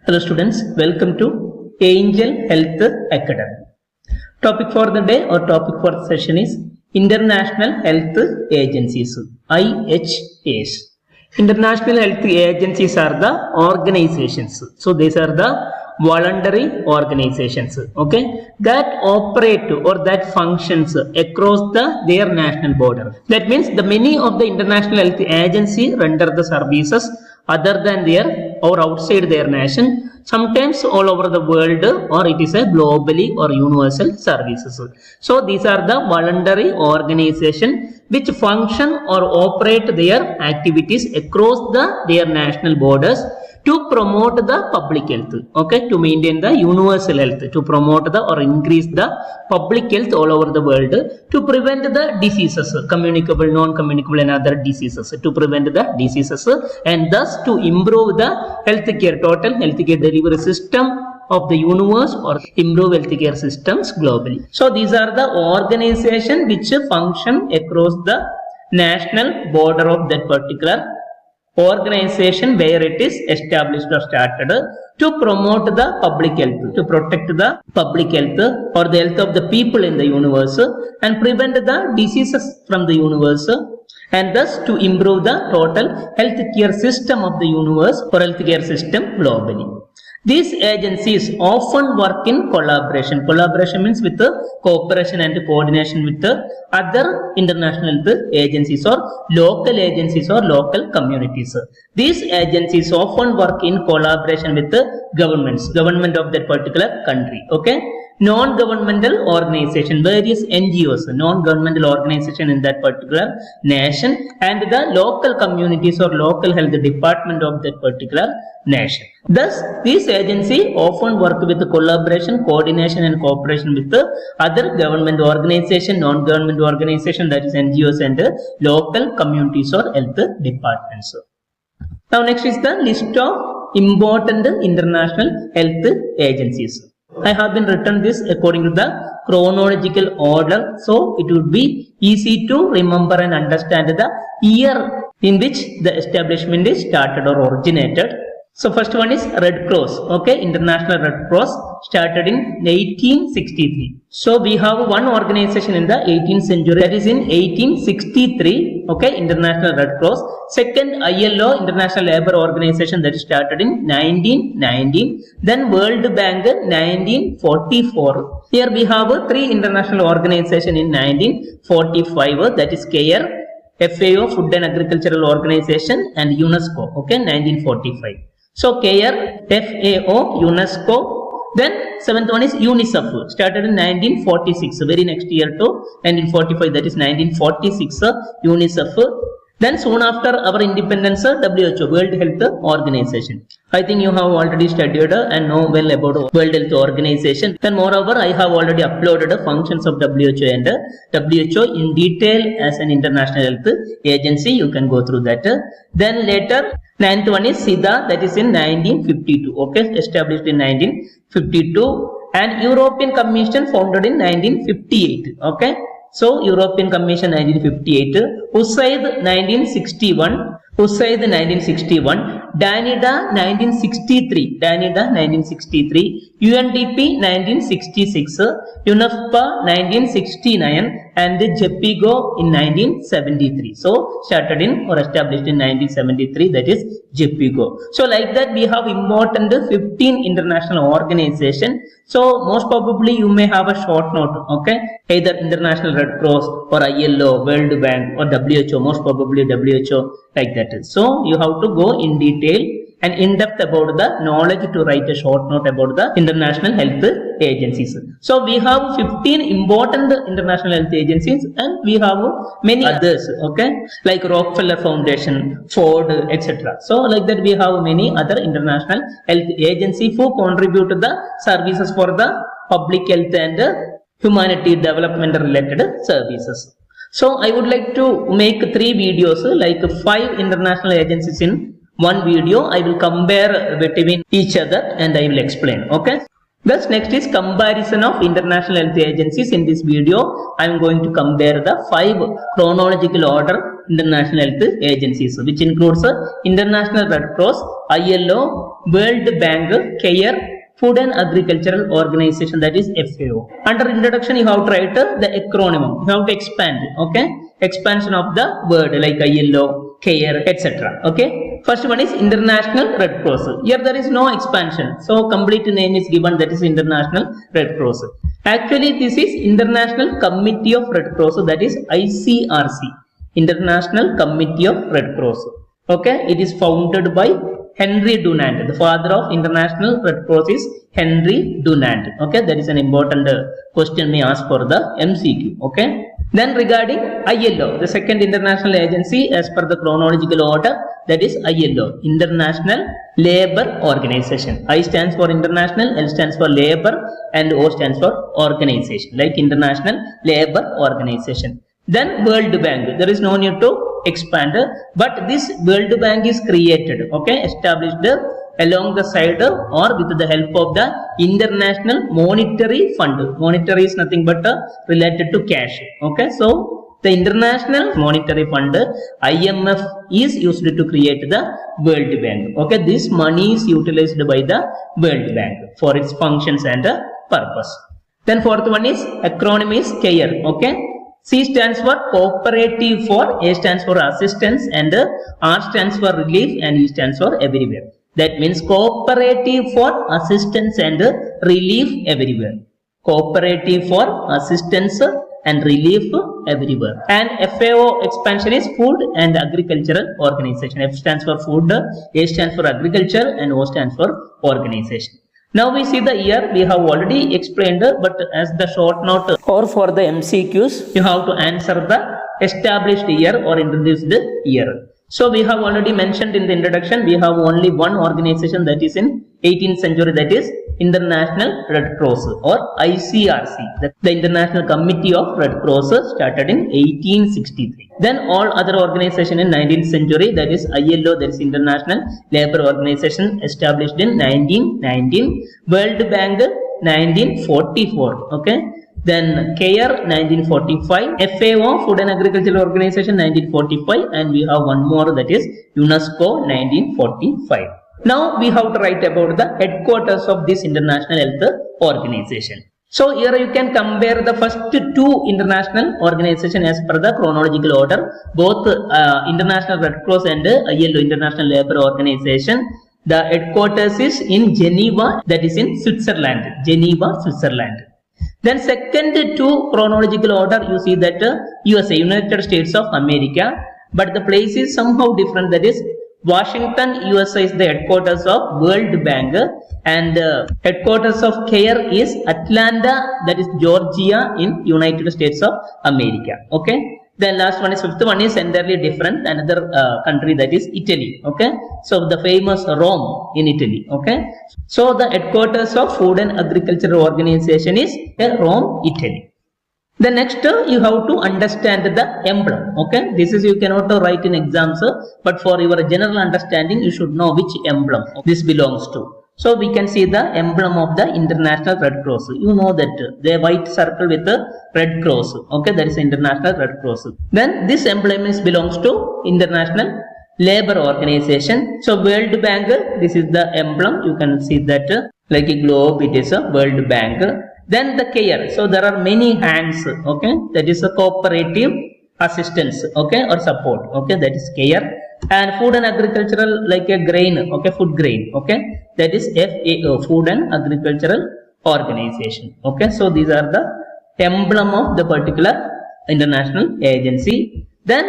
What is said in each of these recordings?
Hello students, welcome to Angel Health Academy. Topic for the day or topic for the session is International Health Agencies, IHAs. International Health Agencies are the organizations. So these are the voluntary organizations, okay, that operate or that functions across their national border. That means the many of the international health agency render the services other than their or outside their nation, sometimes all over the world, or it is a globally or universal services. So these are the voluntary organization which function or operate their activities across their national borders to promote the public health, okay, to maintain the universal health, to promote the or increase the public health all over the world, to prevent the diseases, communicable, non-communicable and other diseases, to prevent the diseases and thus to improve the healthcare, total healthcare delivery system of the universe or improve healthcare systems globally. So these are the organization which function across the national border of that particular organization where it is established or started to promote the public health, to protect the public health or the health of the people in the universe and prevent the diseases from the universe and thus to improve the total healthcare system of the universe or healthcare system globally. These agencies often work in collaboration. Collaboration means with cooperation and coordination with other international agencies or local agencies or local communities. These agencies often work in collaboration with the government of that particular country. Okay. Non-governmental organization, various NGOs, non-governmental organization in that particular nation and the local communities or local health department of that particular nation. Thus, this agency often work with collaboration, coordination and cooperation with the other government organization, non-government organization, that is NGOs and local communities or health departments. Now next is the list of important international health agencies. I have been written this according to the chronological order, so it would be easy to remember and understand the year in which the establishment is started or originated. So first one is Red Cross, okay, International Red Cross started in 1863. So we have one organization in the 18th century, that is in 1863, okay, International Red Cross. Second, ILO, International Labour Organization, that is started in 1919. Then World Bank 1944. Here we have three international organizations in 1945, that is CARE, FAO, Food and Agricultural Organization and UNESCO, okay, 1945. So CARE, FAO, UNESCO. Then seventh one is UNICEF, started in 1946, very next year to 1945, that is 1946, UNICEF. Then soon after our independence, WHO, World Health Organization. I think you have already studied and know well about World Health Organization. Then moreover, I have already uploaded functions of WHO and WHO in detail as an international health agency. You can go through that. Then later, ninth one is SIDA, that is in 1952, okay, established in 1952, and European Commission founded in 1958, okay. So European Commission 1958, USAID 1961, DANIDA 1963, UNDP 1966, UNFPA 1969 and JEPIGO in 1973. So started in or established in 1973, that is JEPIGO. So like that we have important 15 international organizations. So most probably you may have a short note, okay, either International Red Cross or ILO, World Bank or WHO, most probably WHO, like that. So you have to go in detail and in depth about the knowledge to write a short note about the international health agencies. So we have 15 important international health agencies and we have many others, okay, like Rockefeller Foundation, Ford, etc. So like that we have many other international health agencies who contribute to the services for the public health and humanity development related services. So I would like to make 3 videos, like 5 international agencies in one video. I will compare between each other and I will explain, okay. Thus, next is comparison of international health agencies. In this video, I am going to compare the 5 chronological order international health agencies, which includes International Red Cross, ILO, World Bank, CARE, Food and Agricultural Organization, that is FAO. Under introduction, you have to write the acronym. You have to expand, okay? Expansion of the word like ILO, CARE, etc. Okay. First one is International Red Cross. Here there is no expansion. So complete name is given, that is International Red Cross. Actually this is International Committee of Red Cross, that is ICRC. International Committee of Red Cross. Okay. It is founded by Henry Dunant. The father of International Red Cross is Henry Dunant. Okay. That is an important question may ask for the MCQ. Okay. Then regarding ILO, the second international agency as per the chronological order, that is ILO, International Labour Organization. I stands for International, L stands for Labour, and O stands for Organization, like International Labour Organization. Then World Bank, there is no need to expand, but this World Bank is created, okay, established along the side or with the help of the International Monetary Fund. Monetary is nothing but related to cash. Okay, so the International Monetary Fund, IMF, is used to create the World Bank. Okay, this money is utilized by the World Bank for its functions and purpose. Then fourth one is acronym is CARE. Okay, C stands for cooperative for, A stands for assistance, and R stands for relief, and E stands for everywhere. That means cooperative for assistance and relief everywhere. Cooperative for assistance and relief everywhere. And FAO expansion is Food and Agricultural Organization. F stands for food, A stands for agriculture, and O stands for organization. Now we see the year. We have already explained, but as the short note or for the MCQs, you have to answer the established year or introduced year. So we have already mentioned in the introduction, we have only one organization that is in 18th century, that is International Red Cross or ICRC. The International Committee of Red Cross started in 1863. Then all other organizations in 19th century, that is ILO, that is International Labour Organization, established in 1919. World Bank 1944. Okay. Then CARE 1945, FAO Food and Agricultural Organization 1945, and we have one more, that is UNESCO 1945. Now we have to write about the headquarters of this International Health Organization. So here you can compare the first 2 international organizations as per the chronological order, both International Red Cross and ILO, International Labour Organization. The headquarters is in Geneva, that is in Switzerland. Geneva, Switzerland. Then second 2 chronological order, you see that USA, United States of America, but the place is somehow different, that is Washington, USA is the headquarters of World Bank, and headquarters of CARE is Atlanta, that is Georgia in United States of America. Okay. Then last one is, fifth one is entirely different, another country, that is Italy. Okay. So the famous Rome in Italy. Okay. So the headquarters of Food and Agriculture Organization is Rome, Italy. The next you have to understand the emblem. Okay. This is you cannot write in exams, but for your general understanding you should know which emblem this belongs to. So we can see the emblem of the International Red Cross. You know that the white circle with the red cross. Okay, that is International Red Cross. Then this emblem belongs to International Labour Organization. So World Bank, this is the emblem. You can see that like a globe, it is a World Bank. Then the CARE. So there are many hands. Okay, that is a cooperative assistance. Okay, or support. Okay, that is CARE. And Food and Agricultural, like a grain. Okay, food grain. Okay, that is FAO, Food and Agricultural Organization. Okay, so these are the emblem of the particular international agency. Then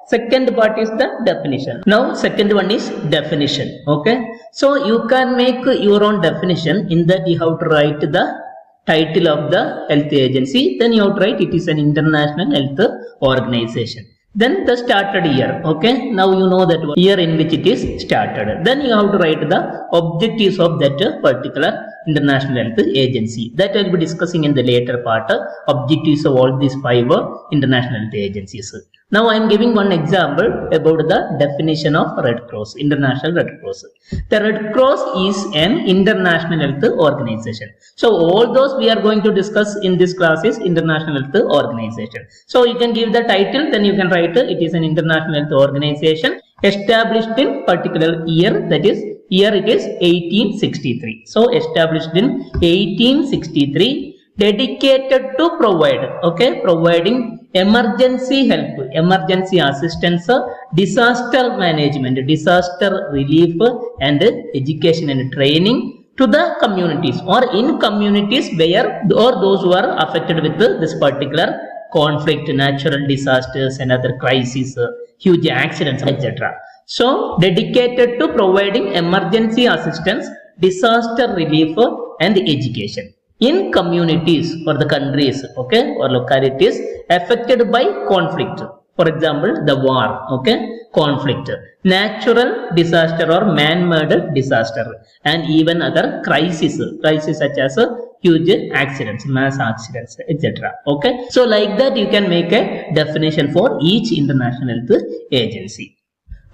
second part is the definition. Now second one is definition. Okay, so you can make your own definition. In that you have to write the title of the health agency. Then you have to write it is an international health organization. Then the started year. Okay, now you know that year in which it is started. Then you have to write the objectives of that particular International Health Agency. That I will be discussing in the later part, objectives of all these 5 international health agencies. Now I am giving one example about the definition of Red Cross, International Red Cross. The Red Cross is an international health organization. So all those we are going to discuss in this class is International Health Organization. So you can give the title, then you can write it is an international health organization established in particular year, that is year it is 1863. So established in 1863, dedicated to provide, providing emergency help, emergency assistance, disaster management, disaster relief, and education and training to the communities or in communities where or those who are affected with this particular conflict, natural disasters and other crises, huge accidents, etc. So dedicated to providing emergency assistance, disaster relief and education in communities or the countries, or localities affected by conflict. For example, the war, conflict, natural disaster or man-made disaster, and even other crises such as huge accidents, mass accidents, etc. So like that you can make a definition for each international health agency.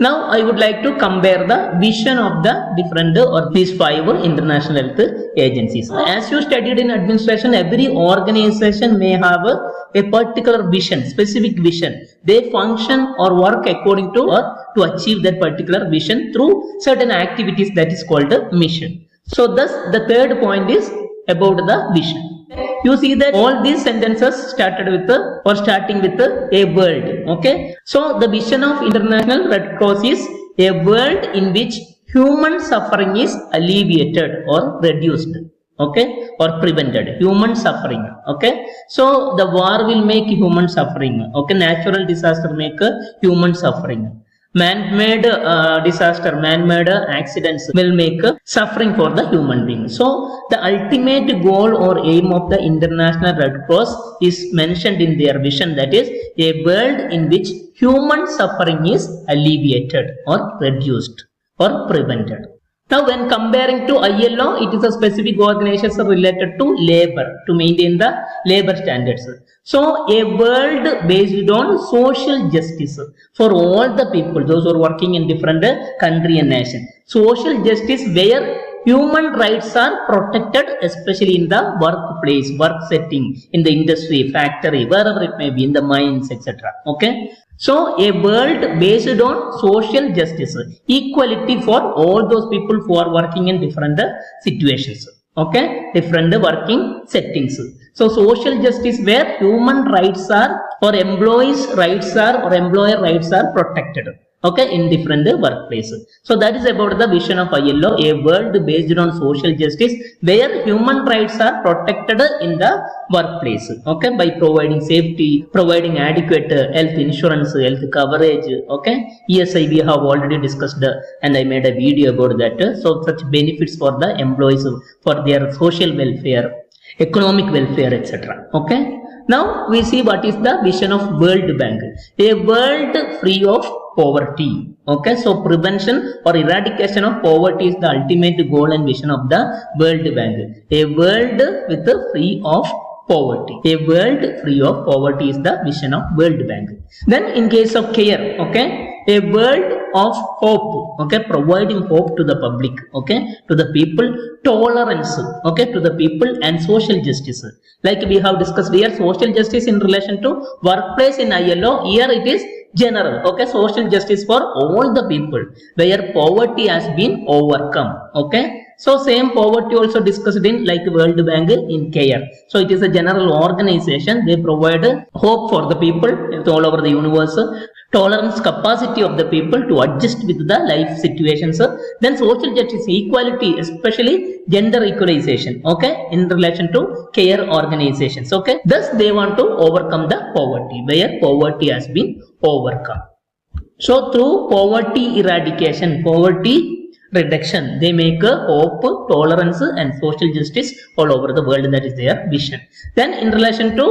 Now I would like to compare the vision of the different or these 5 international health agencies. As you studied in administration, every organization may have a particular vision, specific vision. They function or work according to or to achieve that particular vision through certain activities, that is called a mission. So thus the third point is about the vision. You see that all these sentences starting with a world. So the vision of International Red Cross is a world in which human suffering is alleviated or reduced, or prevented. Human suffering. So the war will make human suffering. Natural disaster make human suffering. Man-made disaster, man-made accidents will make suffering for the human being. So the ultimate goal or aim of the International Red Cross is mentioned in their vision, that is a world in which human suffering is alleviated or reduced or prevented. Now when comparing to ILO, it is a specific organization related to labor, to maintain the labor standards. So a world based on social justice for all the people, those who are working in different country and nation. Social justice where human rights are protected, especially in the workplace, work setting, in the industry, factory, wherever it may be, in the mines, etc. So a world based on social justice, equality for all those people who are working in different situations, different working settings. So social justice where human rights are or employees rights are or employer rights are protected, in different workplaces. So that is about the vision of ILO, a world based on social justice where human rights are protected in the workplace, by providing safety, providing adequate health insurance, health coverage, ESI we have already discussed and I made a video about that. So such benefits for the employees for their social welfare, economic welfare, etc. Now we see what is the vision of World Bank, a world free of poverty. So prevention or eradication of poverty is the ultimate goal and vision of the World Bank. A world with free of poverty. A world free of poverty is the vision of World Bank. Then in case of care, a world of hope, providing hope to the public, to the people, tolerance, to the people, and social justice. Like we have discussed here, social justice in relation to workplace in ILO, here it is general, social justice for all the people, where poverty has been overcome, So same poverty also discussed in like World Bank in care. So it is a general organization. They provide hope for the people all over the universe, tolerance capacity of the people to adjust with the life situations. Then social justice, equality, especially gender equalization, in relation to care organizations, Thus they want to overcome the poverty, where poverty has been overcome. So through poverty eradication, poverty reduction, they make a hope, tolerance and social justice all over the world. That is their vision. Then in relation to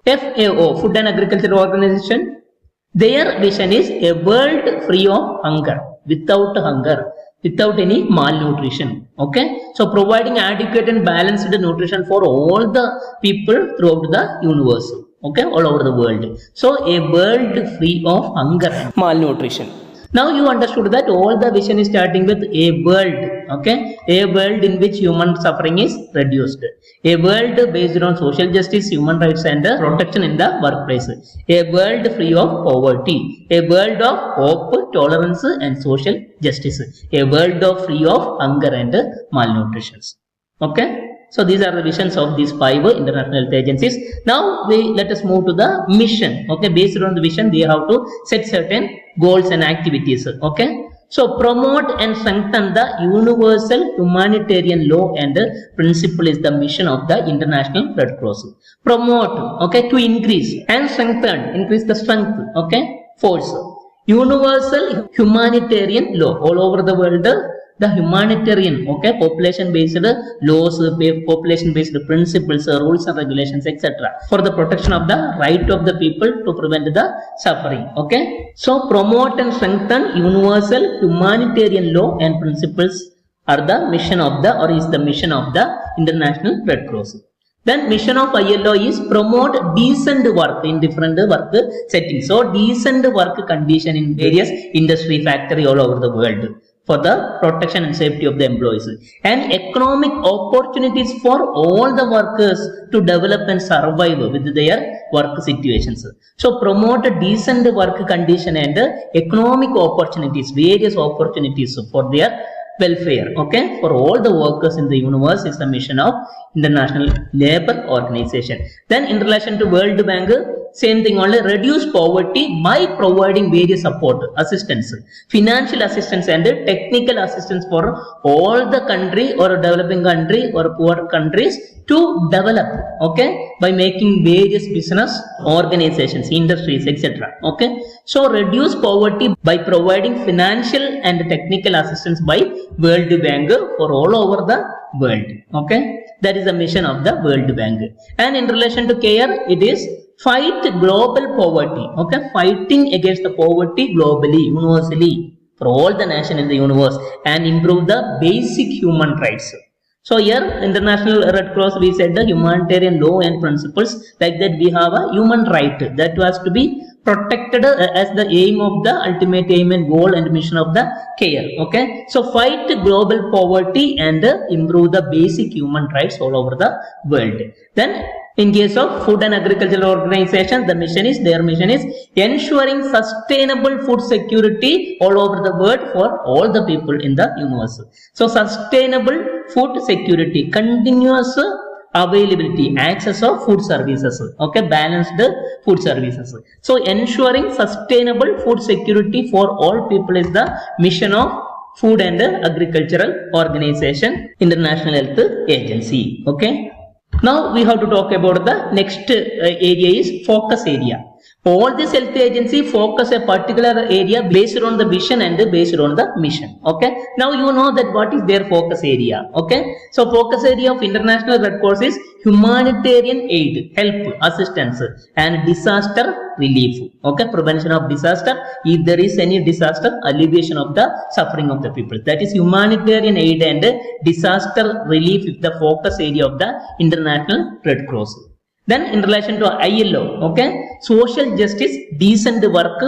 FAO, Food and Agriculture Organization, their vision is a world free of hunger, without hunger, without any malnutrition. Okay, so providing adequate and balanced nutrition for all the people throughout the universe. Okay, all over the world. So a world free of hunger and malnutrition. Now you understood that all the vision is starting with a world. Okay, a world in which human suffering is reduced, a world based on social justice, human rights and protection in the workplace, a world free of poverty, a world of hope, tolerance and social justice, a world of free of hunger and malnutrition. Okay, so these are the visions of these 5 international health agencies. Now let us move to the mission. Okay, based on the vision they have to set certain goals and activities. Okay, so promote and strengthen the universal humanitarian law and principle is the mission of the International Red Cross. Promote, okay, to increase, and strengthen, increase the strength, okay, force universal humanitarian law all over the world. The humanitarian, okay, population based laws, population based principles, rules and regulations, etc. for the protection of the right of the people to prevent the suffering. Okay, so promote and strengthen universal humanitarian law and principles are the mission of the, or is the mission of the International Red Cross. Then mission of ILO is promote decent work in different work settings. So decent work condition in various industry, factory all over the world for the protection and safety of the employees, and economic opportunities for all the workers to develop and survive with their work situations. So promote a decent work condition and economic opportunities, various opportunities for their welfare, okay, for all the workers in the universe is the mission of International Labour Organization. Then in relation to World Bank, same thing only, reduce poverty by providing various support, assistance, financial assistance and technical assistance for all the country or developing country or poor countries to develop, okay, by making various business organizations, industries, etc. Okay, so reduce poverty by providing financial and technical assistance by World Bank for all over the world. Okay, that is the mission of the World Bank. And in relation to care, it is fight global poverty. Okay, fighting against the poverty globally, universally for all the nations in the universe, and improve the basic human rights. So here International Red Cross, we said the humanitarian law and principles, like that we have a human right that has to be protected as the aim of the ultimate aim and goal and mission of the care. Okay, so fight global poverty and improve the basic human rights all over the world. Then in case of Food and Agricultural Organization, the mission is, their mission is ensuring sustainable food security all over the world for all the people in the universe. So sustainable food security, continuous availability, access of food services, okay, balanced food services. So ensuring sustainable food security for all people is the mission of Food and Agricultural Organization, International Health Agency. Okay, now we have to talk about the next area is focus area. All this health agency focus a particular area based on the vision and based on the mission. Okay, now you know that what is their focus area. Okay, so focus area of International Red Cross is humanitarian aid, help, assistance and disaster relief. Okay, prevention of disaster, if there is any disaster, alleviation of the suffering of the people, that is humanitarian aid and disaster relief is the focus area of the International Red Cross. Then in relation to ILO, okay, social justice, decent work,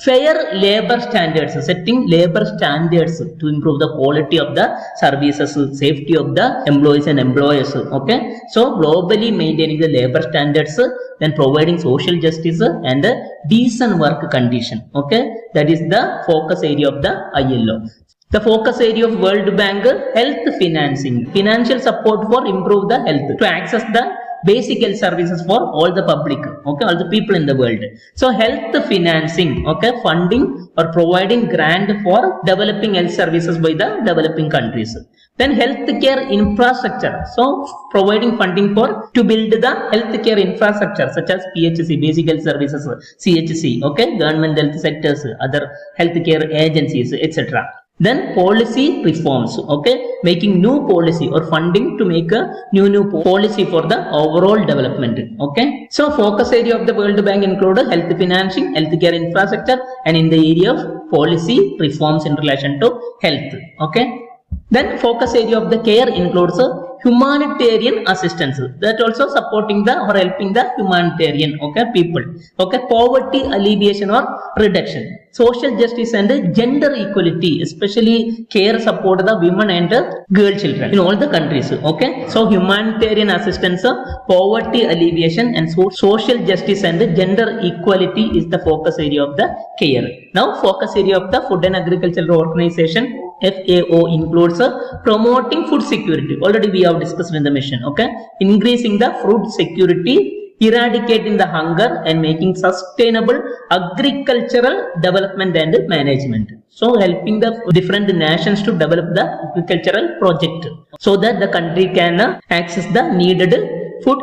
fair labor standards, setting labor standards to improve the quality of the services, safety of the employees and employers. Okay, so globally maintaining the labor standards, then providing social justice and decent work condition. Okay, that is the focus area of the ILO. The focus area of World Bank, health financing, financial support for improve the health, to access the basic health services for all the public, okay, all the people in the world. So health financing, okay, funding or providing grant for developing health services by the developing countries. Then healthcare infrastructure, so providing funding for to build the healthcare infrastructure such as PHC, basic health services, CHC, okay, government health sectors, other healthcare agencies, etc. Then policy reforms, okay, making new policy or funding to make a new policy for the overall development, okay. So focus area of the World Bank include health financing, healthcare infrastructure, and in the area of policy reforms in relation to health, okay. Then focus area of the care includes humanitarian assistance, that also supporting the or helping the humanitarian, okay, people, okay. Poverty alleviation or reduction, social justice and gender equality, especially care support the women and girl children in all the countries, okay. So humanitarian assistance, poverty alleviation, and social justice and gender equality is the focus area of the care. Now focus area of the Food and Agriculture Organization, FAO, includes promoting food security. Already we have discussed in the mission, okay. Increasing the food security, eradicating the hunger, and making sustainable agricultural development and management. So helping the different nations to develop the agricultural project so that the country can access the needed food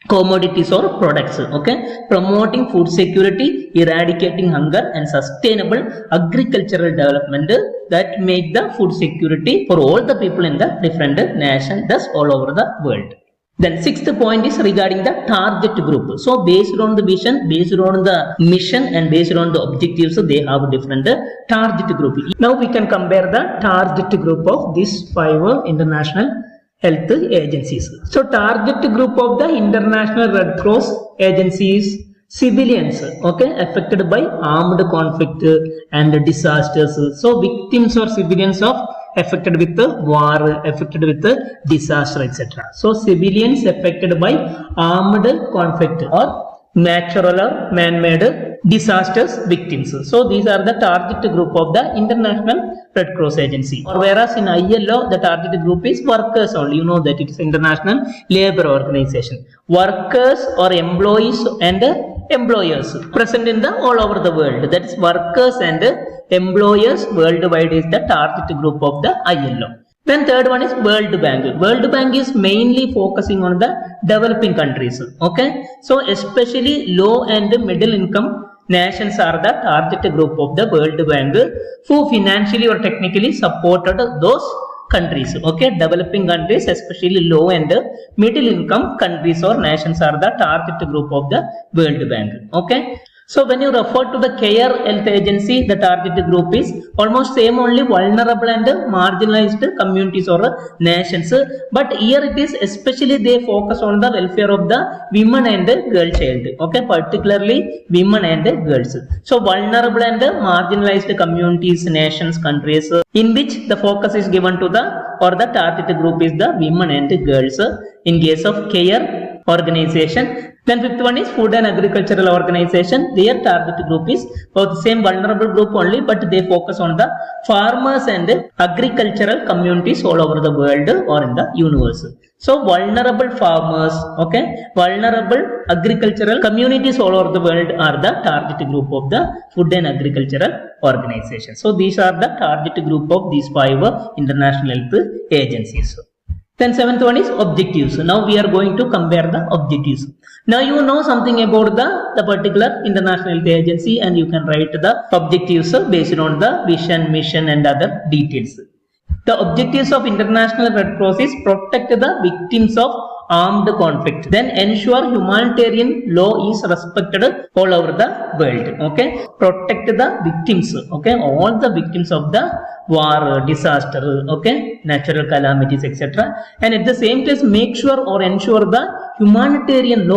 commodities or products, okay. Promoting food security, eradicating hunger, and sustainable agricultural development that make the food security for all the people in the different nations, thus all over the world. Then sixth point is regarding the target group. So based on the vision, based on the mission, and based on the objectives, they have different target group. Now we can compare the target group of these 5 international health agencies. So target group of the International Red Cross agencies, civilians, okay, affected by armed conflict and disasters. So victims or civilians of affected with the war, affected with the disaster, etc. So civilians affected by armed conflict or natural or man-made disasters victims. So these are the target group of the International Red Cross Agency. Or whereas in ILO the target group is workers only. You know that it is International Labour Organization. Workers or employees and employers present in the all over the world. That is workers and employers worldwide is the target group of the ILO. Then third one is World Bank. World Bank is mainly focusing on the developing countries, okay. So especially low and middle income nations are the target group of the World Bank, who financially or technically supported those countries, okay. Developing countries, especially low and middle income countries or nations, are the target group of the World Bank, okay. So when you refer to the Care Health Agency, the target group is almost same, only vulnerable and marginalized communities or nations. But here it is especially they focus on the welfare of the women and girl child, okay, particularly women and girls. So vulnerable and marginalized communities, nations, countries, in which the focus is given to the or the target group is the women and girls in case of Care Organization. Then fifth one is Food and Agricultural Organization. Their target group is for the same vulnerable group only, but they focus on the farmers and agricultural communities all over the world or in the universe. So vulnerable farmers, okay, vulnerable agricultural communities all over the world are the target group of the Food and Agricultural Organization. So these are the target group of these 5 international health agencies. Then seventh one is objectives. Now we are going to compare the objectives. Now you know something about the particular international health agency, and you can write the objectives based on the vision, mission, and other details. The objectives of International Red Cross is protect the victims of armed conflict, then ensure humanitarian law is respected all over the world, okay. Protect the victims, okay, all the victims of the war, disaster, okay, natural calamities, etc. And at the same time make sure or ensure the humanitarian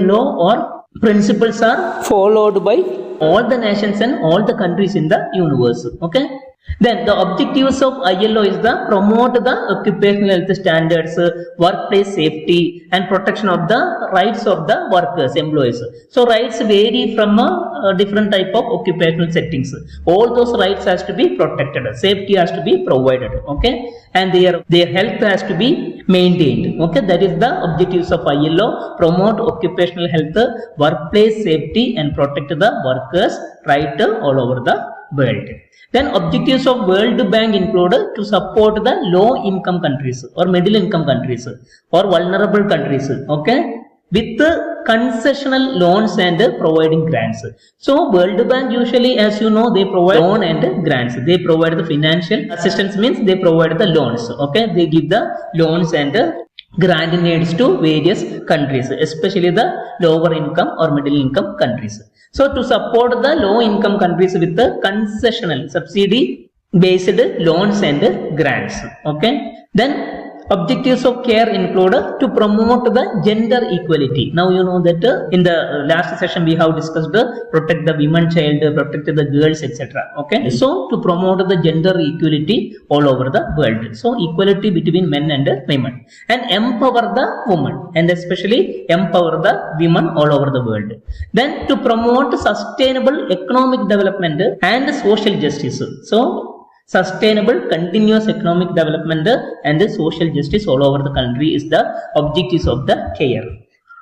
law or principles are followed by all the nations and all the countries in the universe, okay. Then the objectives of ILO is the promote the occupational health standards, workplace safety, and protection of the rights of the workers, employees. So rights vary from a different type of occupational settings. All those rights has to be protected, safety has to be provided, okay, and their health has to be maintained, okay. That is the objectives of ILO: promote occupational health, workplace safety, and protect the workers' right all over the world. Then objectives of World Bank include to support the low income countries or middle income countries or vulnerable countries, okay, with concessional loans and providing grants. So World Bank usually, as you know, they provide loan and grants. They provide the financial assistance, means they provide the loans. Okay, they give the loans and grant needs to various countries, especially the lower income or middle income countries. So to support the low income countries with the concessional subsidy based loans and grants. Okay, then objectives of care include to promote the gender equality. Now you know that in the last session we have discussed protect the women child, protect the girls, etc. Okay, so to promote the gender equality all over the world, so equality between men and women, and empower the woman, and especially empower the women all over the world. Then to promote sustainable economic development and social justice. So sustainable continuous economic development and social justice all over the country is the objectives of the care.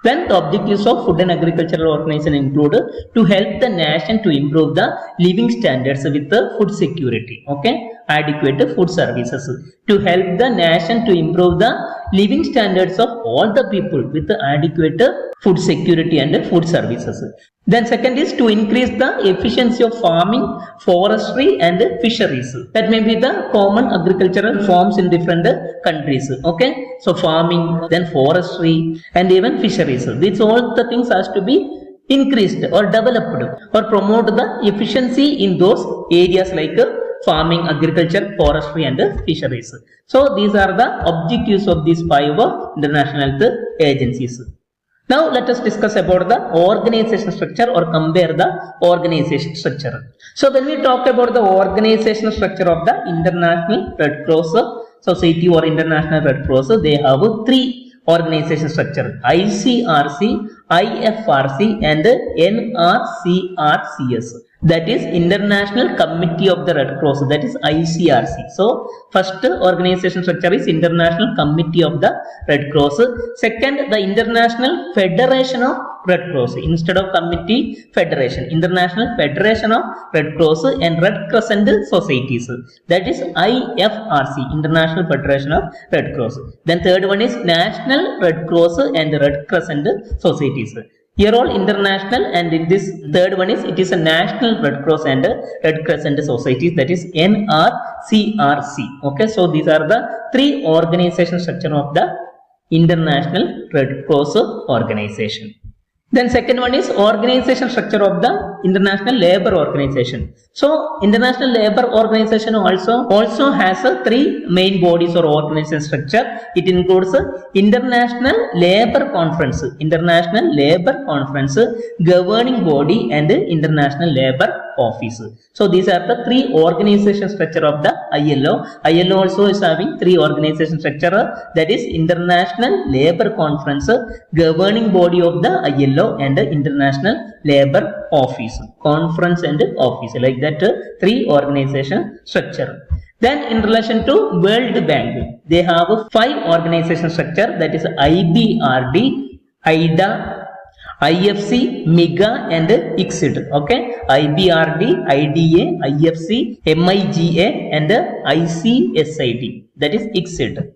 Then the objectives of Food and Agricultural Organization include to help the nation to improve the living standards with the food security. Okay, adequate food services, to help the nation to improve the living standards of all the people with the adequate food security and food services. Then second is to increase the efficiency of farming, forestry and fisheries. That may be the common agricultural forms in different countries. Okay, so farming, then forestry and even fisheries. These all the things has to be increased or developed or promote the efficiency in those areas like farming, agriculture, forestry and fisheries. So these are the objectives of these 5 international health agencies. Now let us discuss about the organization structure or compare the organization structure. So when we talk about the organization structure of the International Red Cross Society or International Red Cross, they have 3 organization structure: ICRC, IFRC and NRCRCS. That is International Committee of the Red Cross, that is ICRC. So first organization structure is International Committee of the Red Cross. Second, the International Federation of Red Cross. Instead of committee, federation, International Federation of Red Cross and Red Crescent Societies, that is IFRC, International Federation of Red Cross. Then third one is National Red Cross and Red Crescent Societies. Here all international, and in this third one is it is a National Red Cross and Red Crescent Societies, that is NRCRC. Okay, so these are the 3 organization structure of the International Red Cross organization. Then second one is organization structure of the International Labour Organization. So International Labour Organization also has 3 main bodies or organization structure. It includes International Labour Conference, International Labour Conference, governing body and International Labour Office. So these are the 3 organization structure of the ILO. ILO also is having 3 organization structure, that is International Labour Conference, governing body of the ILO and International Labour Office, conference and office, like that 3 organization structure. Then in relation to World Bank, they have 5 organization structure, that is IBRD, IDA, IFC, MIGA and ICSID. Okay, IBRD, IDA, IFC, MIGA and ICSID, that is ICSID.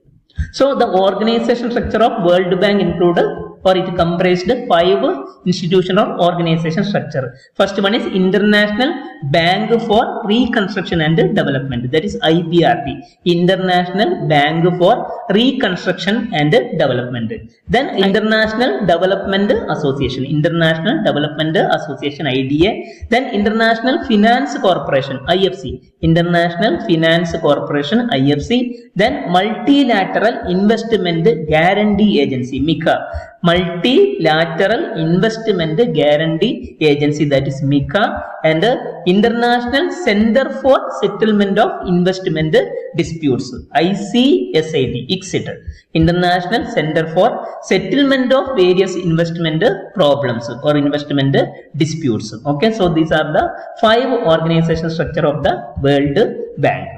So the organization structure of World Bank included, or it comprised 5 institution or organization structure. First one is International Bank for Reconstruction and Development, that is IBRD, International Bank for Reconstruction and Development. Then International Development Association, International Development Association IDA. Then International Finance Corporation IFC, International Finance Corporation IFC. Then Multilateral Investment Guarantee Agency MICA, Multilateral Investment Guarantee Agency, that is MICA. And International Center for Settlement of Investment Disputes ICSID, ICSID, International Center for Settlement of Various Investment Problems or Investment Disputes. Okay, so these are the 5 organization structure of the World Bank.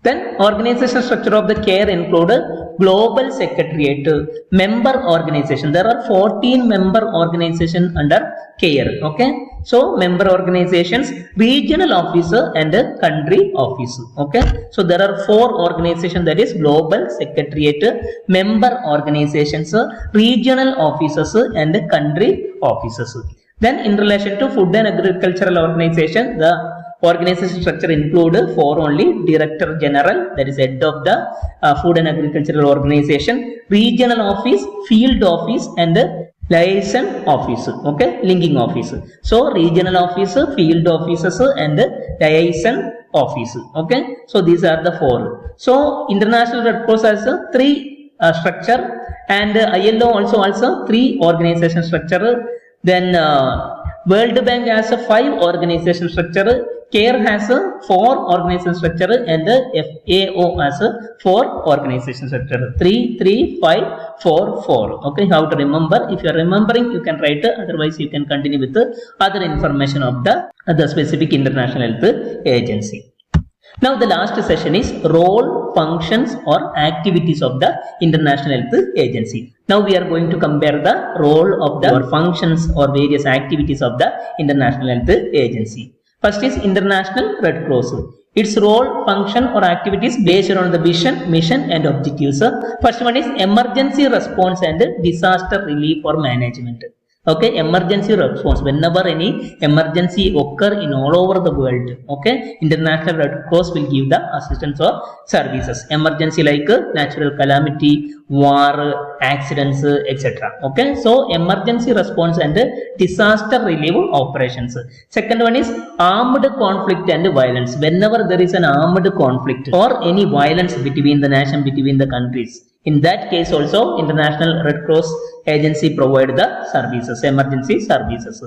Then organization structure of the CARE include Global Secretariat, member organization. There are 14 member organization under CARE. Okay, So member organizations, regional officer and country office. Okay. So there are 4 organizations, that is Global Secretariat, member organizations, regional offices and country offices. Then in relation to food and agricultural organization, the organization structure include 4 only: Director General, that is head of the food and agricultural organization, regional office, field office and liaison office. Okay, linking office. So regional office, field offices and liaison office. Okay, so these are the 4. So International Red Cross has 3 structure, and ILO also 3 organization structure. Then World Bank has a 5 organization structure, CARE has a 4 organization structure, and FAO has a 4 organization structure. 3, 3, 5, 4, 4. Okay, how to remember? If you are remembering, you can write. Otherwise, you can continue with the other information of the specific International Health Agency. Now the last session is role, functions or activities of the International Health Agency. Now we are going to compare the role of the functions or various activities of the International Health Agency. First is International Red Cross. Its role, function or activities based on the vision, mission and objectives. First one is emergency response and disaster relief or management. Okay, emergency response. Whenever any emergency occur in all over the world, okay, International Red Cross will give the assistance or services. Emergency like natural calamity, war, accidents, etc. Okay, so emergency response and disaster relief operations. Second one is armed conflict and violence. Whenever there is an armed conflict or any violence between the nation, between the countries, in that case also International Red Cross Agency provide the services, emergency services.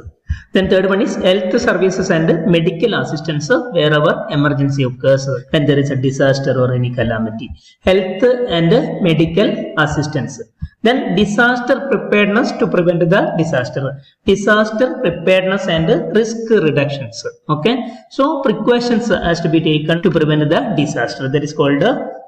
Then third one is health services and medical assistance wherever emergency occurs, when there is a disaster or any calamity. Health and medical assistance. Then disaster preparedness to prevent the disaster. Disaster preparedness and risk reductions. Okay. So precautions has to be taken to prevent the disaster. That is called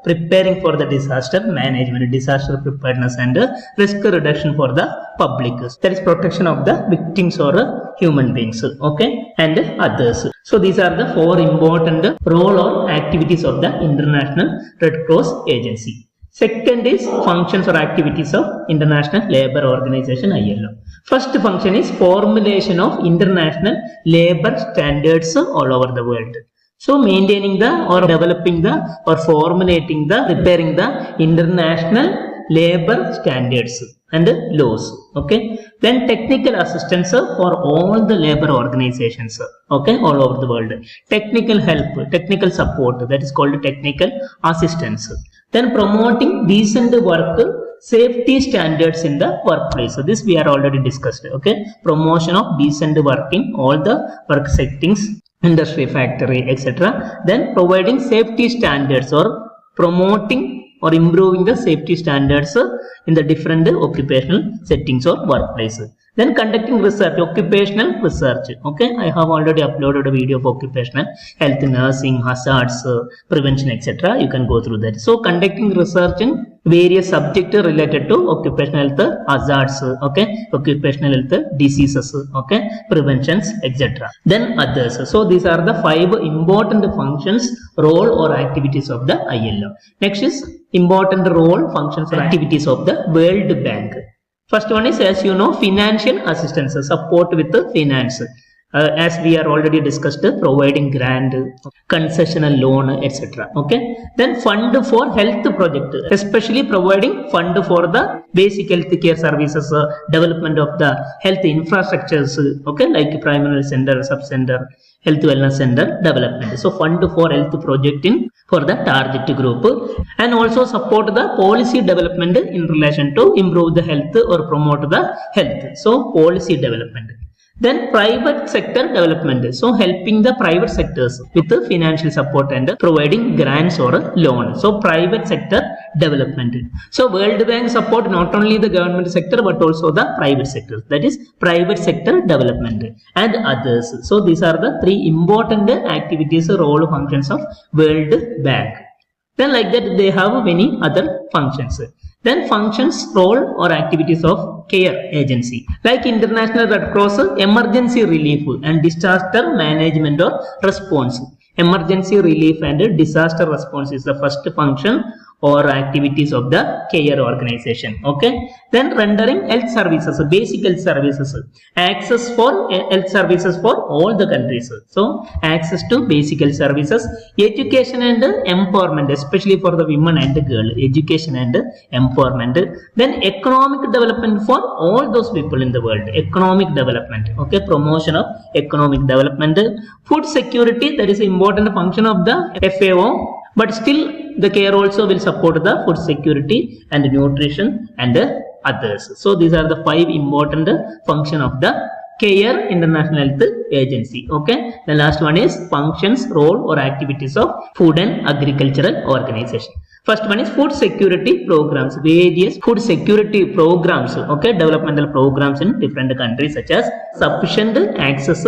preparing for the disaster management, disaster preparedness and risk reduction for the public. That is protection of the victims or human beings. Okay. And others. So these are the 4 important role or activities of the International Red Cross Agency. Second is functions or activities of International Labour Organization, ILO. First function is formulation of international labour standards all over the world. So maintaining the or developing the or formulating the, preparing the international labour standards and laws. Okay. Then technical assistance for all the labour organizations. Okay, all over the world. Technical help, technical support, that is called technical assistance. Then promoting decent work, safety standards in the workplace. So this we are already discussed. Okay, promotion of decent work in all the work settings, industry, factory, etc. Then providing safety standards or promoting or improving the safety standards in the different occupational settings or workplace. Then conducting research, occupational research. Okay, I have already uploaded a video of occupational health, nursing, hazards, prevention, etc. You can go through that. So conducting research in various subjects related to occupational health, hazards, okay, occupational health, diseases, okay, preventions, etc. Then others. So these are the 5 important functions, role or activities of the ILO. Next is important role, functions or activities of the World Bank. First one is, as you know, financial assistance, support with the finance. As we are already discussed, providing grant, concessional loan, etc. Okay. Then fund for health project, especially providing fund for the basic health care services, development of the health infrastructures. Okay, like primary center, sub center, health wellness center development. So fund for health project in for the target group, and also support the policy development in relation to improve the health or promote the health. So policy development. Then private sector development. So helping the private sectors with the financial support and providing grants or a loan. So private sector development. So World Bank support not only the government sector but also the private sector. That is private sector development and others. So these are the 3 important activities, role, functions of World Bank. Then like that they have many other functions. Then functions, role or activities of care agency. Like International Red Cross, emergency relief and disaster management or response. Emergency relief and disaster response is the first function or activities of the care organization. Okay. Then rendering health services, basic health services, access for health services for all the countries. So access to basic health services, education and empowerment, especially for the women and the girl, education and empowerment. Then economic development for all those people in the world, economic development. Okay, promotion of economic development. Food security, that is an important function of the FAO, but still the care also will support the food security and nutrition and others. So these are the 5 important function of the care International Health Agency. Okay, the last one is functions, role or activities of food and agricultural organization. First one is food security programs, various food security programs, okay, developmental programs in different countries such as sufficient access,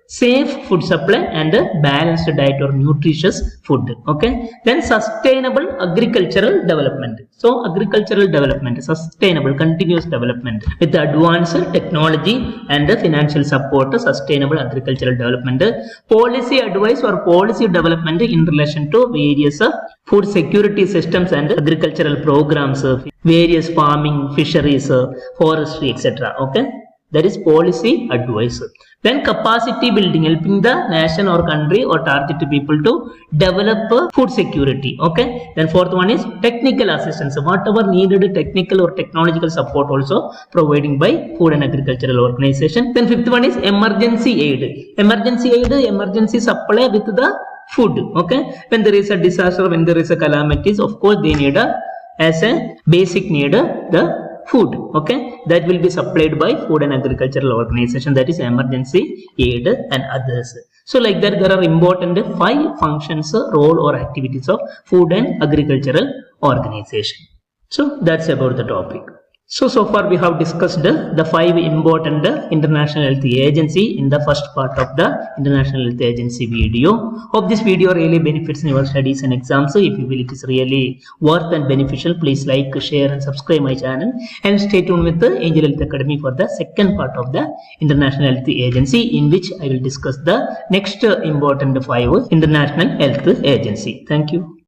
safe food supply and balanced diet or nutritious food. Okay, then sustainable agricultural development. So agricultural development, sustainable continuous development with advanced technology and financial support, sustainable agricultural development. Policy advice or policy development in relation to various food security systems and agricultural programs, various farming, fisheries, forestry, etc. Okay, that is policy advice. Then capacity building, helping the nation or country or target people to develop food security. Okay. Then fourth one is technical assistance, whatever needed technical or technological support also providing by food and agricultural organization. Then fifth one is emergency aid. Emergency aid, emergency supply with the food. Okay. When there is a disaster, when there is a calamities, of course they need as a basic need the food. Okay, that will be supplied by food and agricultural organization, that is emergency aid and others. So like that there are important 5 functions, role or activities of food and agricultural organization. So that's about the topic. So far we have discussed the 5 important International Health Agency in the first part of the International Health Agency video. Hope this video really benefits in your studies and exams. So if you feel it is really worth and beneficial, please like, share and subscribe my channel and stay tuned with the Angel Health Academy for the second part of the International Health Agency, in which I will discuss the next important 5 International Health Agency. Thank you.